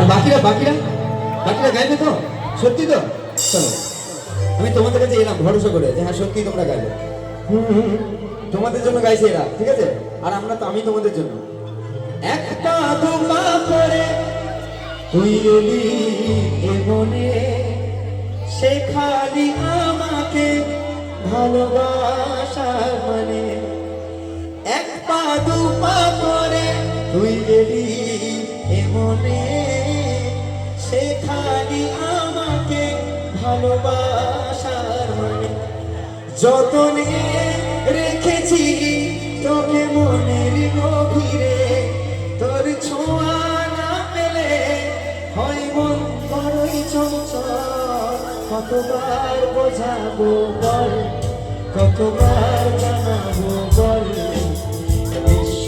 বাকিরা বাকিরা বাকিরা গাইবে তো? সত্যি তো? চলো, আমি তোমাদের কাছে এলাম ভরসা করে যে হ্যাঁ সত্যি তোমরা গাইবে। তোমাদের জন্য গাইছে এরা, ঠিক আছে? আর আমি তোমাদের জন্য। একটা দুপা করে তুই এলি এ মনে, সে খালি আমাকে ভালোবাসার মানে। এক পা দুপা করে তুই এলি এ মনে, সে খালি আমাকে ভালোবাসার মানে। যতনে রেখেছি তোকে মনের গভীরে, তোর ছোঁয়া না পেলে হয় মন বড়ই চঞ্চল। কতবার বোঝাবো বল, কতবার জানাবো বল, বিশ্ব